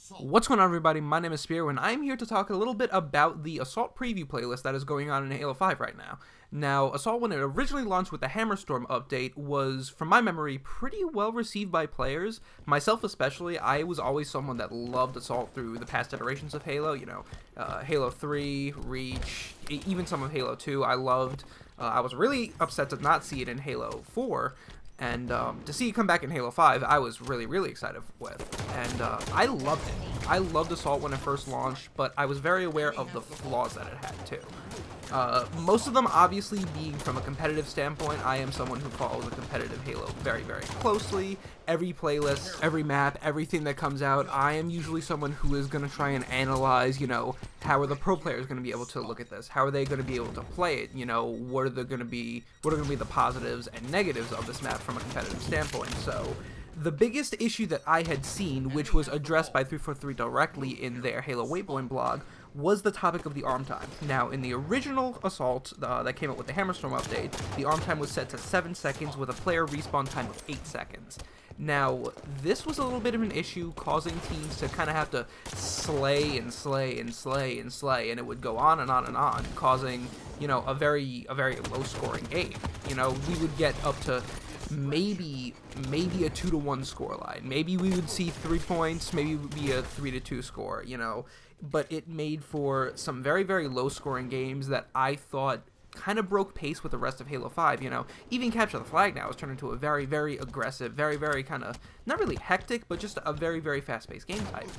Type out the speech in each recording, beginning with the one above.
What's going on, everybody? My name is Spear, and I'm here to talk a little bit about the Assault preview playlist that is going on in Halo 5 right now. Now, Assault, when it originally launched with the Hammerstorm update, was, from my memory, pretty well received by players. Myself especially, I was always someone that loved Assault through the past iterations of Halo, Halo 3, Reach, even some of Halo 2 I loved. I was really upset to not see it in Halo 4, and to see it come back in Halo 5, I was really excited with. And I loved it. I loved Assault when it first launched, but I was very aware of the flaws that it had too. Most of them obviously being from a competitive standpoint. I am someone who follows a competitive Halo very closely. Every playlist, every map, everything that comes out, I am usually someone who is going to try and analyze, how are the pro players going to be able to look at this? How are they going to be able to play it? What are going to be the positives and negatives of this map from a competitive standpoint? So the biggest issue that I had seen, which was addressed by 343 directly in their Halo Waypoint blog, was the topic of the arm time. Now, in the original Assault that came out with the Hammerstorm update, the arm time was set to 7 seconds with a player respawn time of 8 seconds. Now, this was a little bit of an issue, causing teams to kind of have to slay, and it would go on and on, causing, a very low-scoring game. We would get up to maybe a 2-1 scoreline. Maybe we would see 3 points, maybe it would be a 3-2 score, But it made for some very low scoring games that I thought kind of broke pace with the rest of Halo 5. Even Capture the Flag now has turned into a very aggressive, very kind of, not really hectic, but just a very fast-paced game type.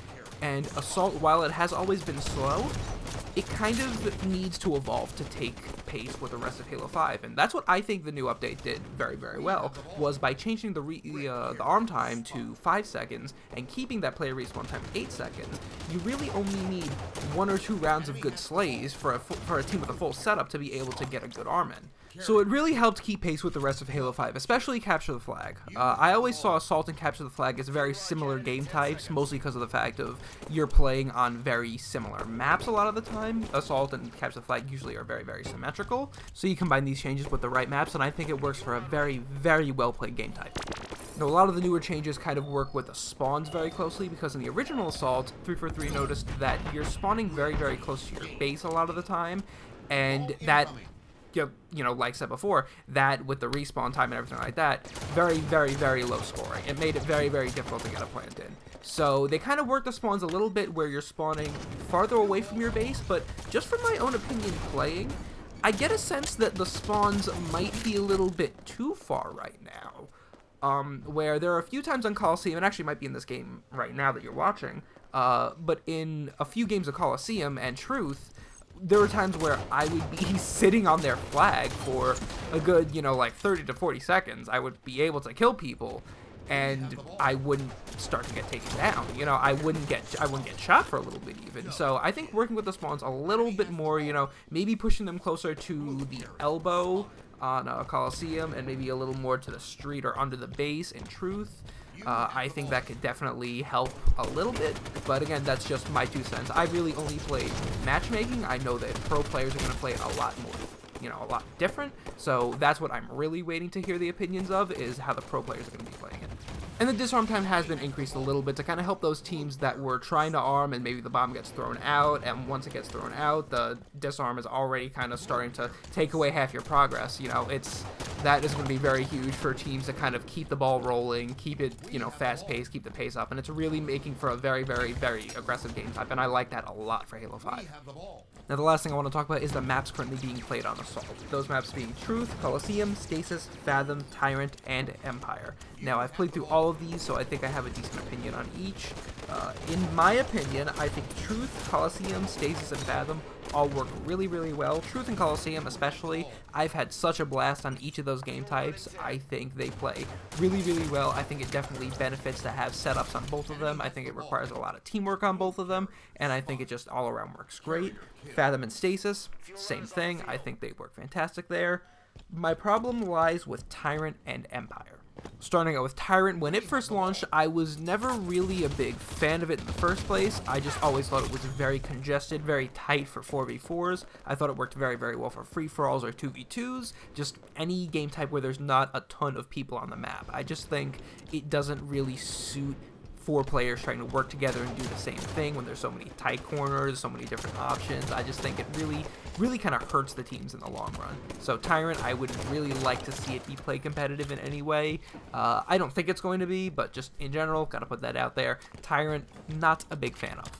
And Assault, while it has always been slow, it kind of needs to evolve to take pace with the rest of Halo 5, and that's what I think the new update did very well, was by changing the arm time to 5 seconds and keeping that player respawn time 8 seconds. You really only need 1 or 2 rounds of good slays for a team with a full setup to be able to get a good arm in. So it really helped keep pace with the rest of Halo 5, especially Capture the Flag. I always saw Assault and Capture the Flag as very similar game types, mostly because of the fact of you're playing on very similar maps a lot of the time. Assault and Capture the Flag usually are very symmetrical, so you combine these changes with the right maps, and I think it works for a very well-played game type. Now, a lot of the newer changes kind of work with the spawns very closely, because in the original Assault, 343 noticed that you're spawning very close to your base a lot of the time, and that, like I said before, that with the respawn time and everything like that, very low scoring. It made it very difficult to get a plant in. So they kind of work the spawns a little bit where you're spawning farther away from your base, but just from my own opinion playing, I get a sense that the spawns might be a little bit too far right now. Where there are a few times on Coliseum, and actually might be in this game right now that you're watching, but in a few games of Coliseum and Truth, there were times where I would be sitting on their flag for a good, 30 to 40 seconds. I would be able to kill people, and I wouldn't start to get taken down. I wouldn't get shot for a little bit even. So I think working with the spawns a little bit more, maybe pushing them closer to the elbow on Coliseum, and maybe a little more to the street or under the base in Truth. I think that could definitely help a little bit, but again, that's just my 2 cents. I really only play matchmaking. I know that pro players are going to play it a lot more, a lot different, so that's what I'm really waiting to hear the opinions of, is how the pro players are going to be playing it. And the disarm time has been increased a little bit to kind of help those teams that were trying to arm and maybe the bomb gets thrown out, and once it gets thrown out, the disarm is already kind of starting to take away half your progress. That is going to be very huge for teams to kind of keep the ball rolling, keep it, fast-paced, keep the pace up, and it's really making for a very aggressive game type, and I like that a lot for Halo 5. Now, the last thing I want to talk about is the maps currently being played on Assault. Those maps being Truth, Coliseum, Stasis, Fathom, Tyrant, and Empire. Now, I've played through all of these, so I think I have a decent opinion on each. In my opinion, I think Truth, Coliseum, Stasis, and Fathom all work really well. Truth and Coliseum especially, I've had such a blast on each of those game types. I think they play really well. I think it definitely benefits to have setups on both of them. I think it requires a lot of teamwork on both of them, and I think it just all around works great. Fathom and Stasis, same thing. I think they work fantastic there. My problem lies with Tyrant and Empire. Starting out with Tyrant, when it first launched, I was never really a big fan of it in the first place. I just always thought it was very congested, very tight for 4v4s. I thought it worked very well for free-for-alls or 2v2s, just any game type where there's not a ton of people on the map. I just think it doesn't really suit 4 players trying to work together and do the same thing when there's so many tight corners, so many different options. I just think it really kind of hurts the teams in the long run. So Tyrant, I would really like to see it be play competitive in any way. I don't think it's going to be, but just in general, gotta put that out there. Tyrant, not a big fan of.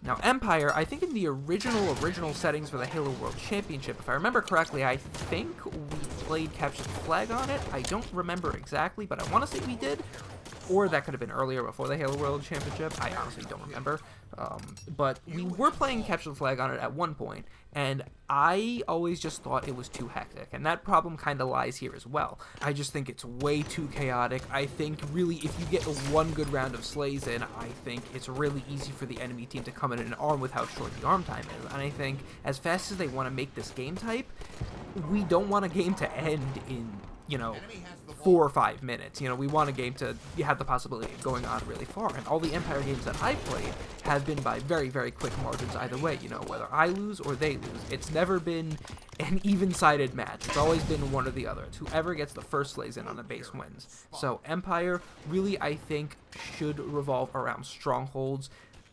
Now, Empire, I think in the original settings for the Halo World Championship, if I remember correctly, I think we played Capture the Flag on it. I don't remember exactly, but I want to say we did. Or that could have been earlier before the Halo World Championship. I honestly don't remember. But we were playing Capture the Flag on it at one point, and I always just thought it was too hectic. And that problem kind of lies here as well. I just think it's way too chaotic. I think really if you get one good round of slays in, I think it's really easy for the enemy team to come in and arm with how short the arm time is. And I think as fast as they want to make this game type, we don't want a game to end in, 4 or 5 minutes. We want a game to have the possibility of going on really far. And all the Empire games that I've played have been by very, very quick margins either way. Whether I lose or they lose. It's never been an even-sided match. It's always been one or the other. It's whoever gets the first slays in on a base wins. So Empire really, I think, should revolve around strongholds,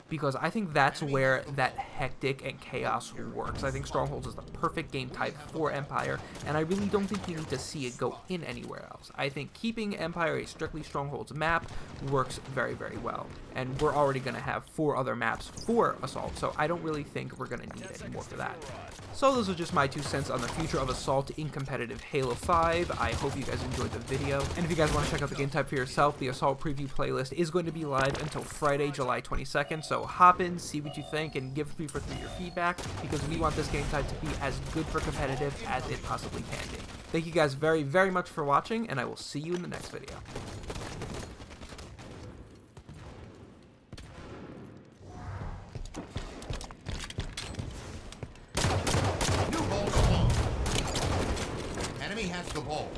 because I think that's where that hectic and chaos works. I think Strongholds is the perfect game type for Empire, and I really don't think you need to see it go in anywhere else. I think keeping Empire a strictly Strongholds map works very, very well, and we're already going to have 4 other maps for Assault, so I don't really think we're going to need any more for that. So those are just my 2 cents on the future of Assault in competitive Halo 5. I hope you guys enjoyed the video, and if you guys want to check out the game type for yourself, the Assault preview playlist is going to be live until Friday, July 22nd, so hop in, see what you think, and give 3 for 3 your feedback, because we want this game type to be as good for competitive as it possibly can be. Thank you guys very, very much for watching, and I will see you in the next video. New ball spawn. Enemy has the ball.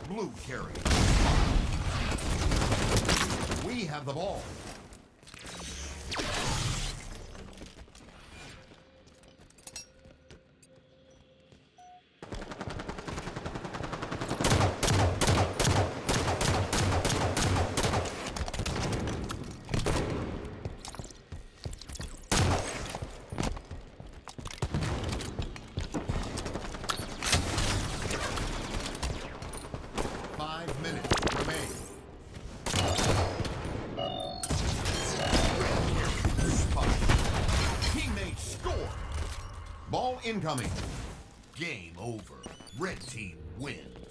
Blue carry. We have the ball. Ball incoming. Game over. Red team wins.